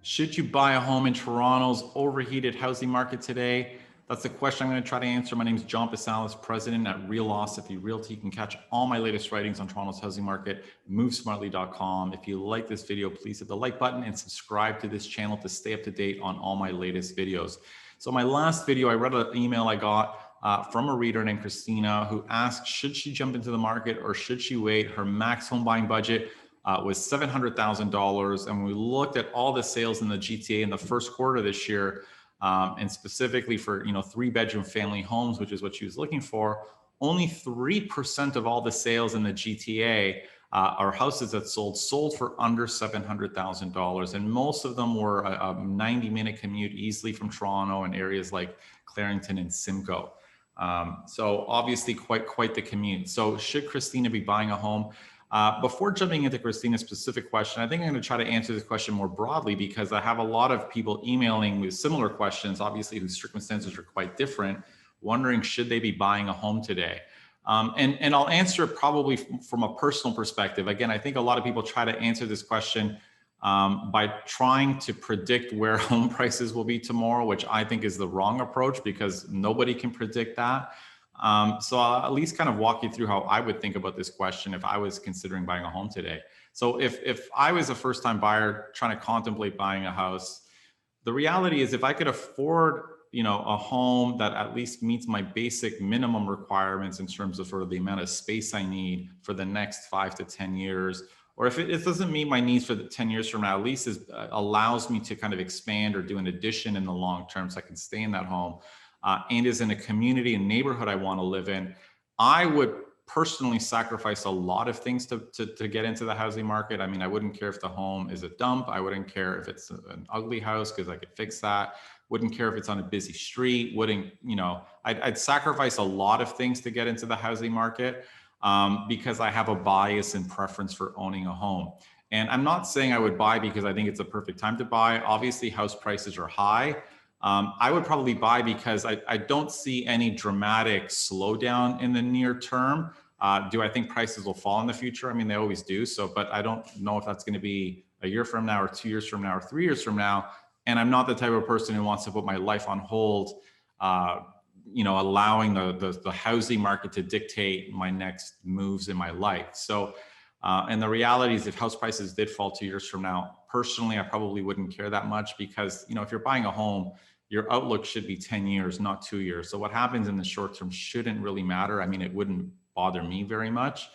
Should you buy a home in Toronto's overheated housing market today? That's the question I'm going to try to answer. My name is John Pasalis, President at Realosophy Realty. You can catch all my latest writings on Toronto's housing market, movesmartly.com. If you like this video, please hit the like button and subscribe to this channel to stay up to date on all my latest videos. So my last video, I read an email I got from a reader named Christina who asked, should she jump into the market or should she wait? Her max home buying budget was $700,000. And when we looked at all the sales in the GTA in the first quarter this year, and specifically for 3-bedroom family homes, which is what she was looking for, only 3% of all the sales in the GTA are houses that sold for under $700,000. And most of them were a 90-minute commute easily from Toronto and areas like Clarington and Simcoe. So obviously quite the commute. So should Christina be buying a home? Before jumping into Christina's specific question, I think I'm going to try to answer this question more broadly because I have a lot of people emailing with similar questions, obviously whose circumstances are quite different, wondering should they be buying a home today? And I'll answer it probably from a personal perspective. Again, I think a lot of people try to answer this question by trying to predict where home prices will be tomorrow, which I think is the wrong approach because nobody can predict that. So I'll at least kind of walk you through how I would think about this question if I was considering buying a home today. So if I was a first-time buyer trying to contemplate buying a house, the reality is if I could afford, a home that at least meets my basic minimum requirements in terms of sort of the amount of space I need for the next 5 to 10 years, or if it doesn't meet my needs for the 10 years from now, at least allows me to kind of expand or do an addition in the long term so I can stay in that home. And is in a community and neighborhood I want to live in, I would personally sacrifice a lot of things to get into the housing market. I mean, I wouldn't care if the home is a dump. I wouldn't care if it's an ugly house because I could fix that. Wouldn't care if it's on a busy street. I'd sacrifice a lot of things to get into the housing market because I have a bias and preference for owning a home. And I'm not saying I would buy because I think it's a perfect time to buy. Obviously, house prices are high. I would probably buy because I don't see any dramatic slowdown in the near term. Do I think prices will fall in the future? I mean, they always do. So, but I don't know if that's going to be a year from now or 2 years from now or 3 years from now. And I'm not the type of person who wants to put my life on hold, allowing the housing market to dictate my next moves in my life. So, and the reality is if house prices did fall 2 years from now, personally, I probably wouldn't care that much because, if you're buying a home, your outlook should be 10 years, not 2 years. So what happens in the short term shouldn't really matter. I mean, it wouldn't bother me very much.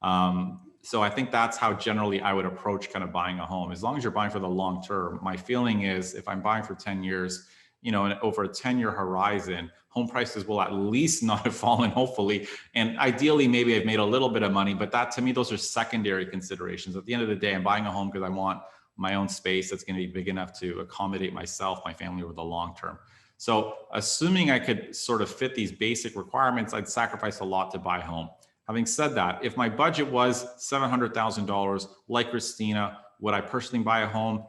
So I think that's how generally I would approach kind of buying a home. As long as you're buying for the long term, my feeling is if I'm buying for 10 years, and over a 10-year horizon, home prices will at least not have fallen, hopefully. And ideally, maybe I've made a little bit of money, but that to me, those are secondary considerations. At the end of the day, I'm buying a home because I want my own space that's going to be big enough to accommodate myself, my family over the long term. So assuming I could sort of fit these basic requirements, I'd sacrifice a lot to buy a home. Having said that, if my budget was $700,000, like Christina, would I personally buy a home?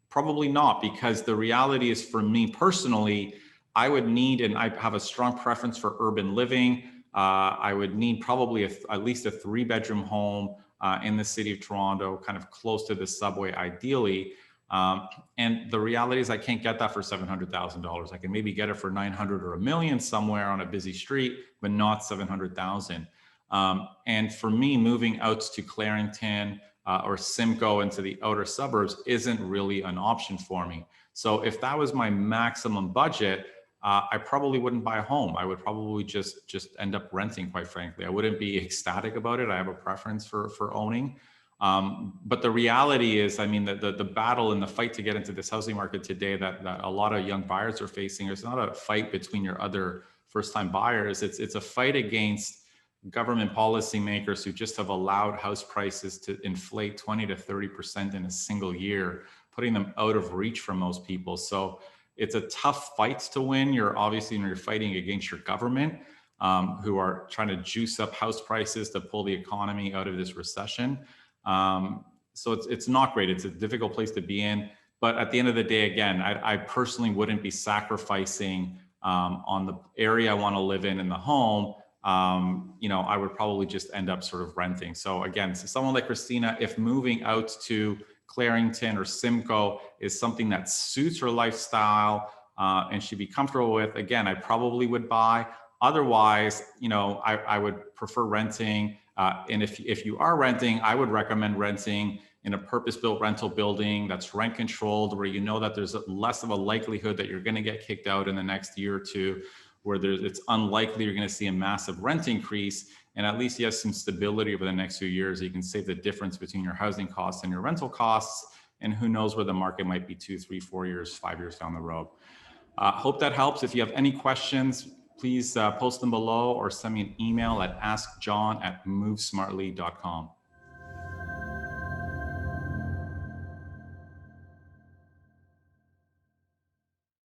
Probably not, because the reality is for me personally, I would need, and I have a strong preference for urban living. I would need probably at least a 3-bedroom home in the city of Toronto, kind of close to the subway, ideally. And the reality is I can't get that for $700,000. I can maybe get it for 900 or $1 million somewhere on a busy street, but not 700,000. And for me, moving out to Clarington or Simcoe into the outer suburbs isn't really an option for me. So if that was my maximum budget, I probably wouldn't buy a home. I would probably just end up renting, quite frankly. I wouldn't be ecstatic about it. I have a preference for owning. But the reality is, I mean, the battle and the fight to get into this housing market today that a lot of young buyers are facing, it's not a fight between your other first-time buyers. It's a fight against government policymakers who just have allowed house prices to inflate 20 to 30% in a single year, putting them out of reach for most people. So it's a tough fight to win. You're fighting against your government, who are trying to juice up house prices to pull the economy out of this recession. So it's not great. It's a difficult place to be in. But at the end of the day, again, I personally wouldn't be sacrificing on the area I want to live in the home. I would probably just end up sort of renting. So again, so someone like Christina, if moving out to Clarington or Simcoe is something that suits her lifestyle and she'd be comfortable with, again, I probably would buy. Otherwise, I would prefer renting. And if you are renting, I would recommend renting in a purpose-built rental building that's rent controlled, where you know that there's less of a likelihood that you're going to get kicked out in the next year or two, where it's unlikely you're going to see a massive rent increase. And at least you have some stability over the next few years. You can save the difference between your housing costs and your rental costs. And who knows where the market might be 2, 3, 4 years, 5 years down the road. Hope that helps. If you have any questions, please post them below or send me an email at askjohn@movesmartly.com.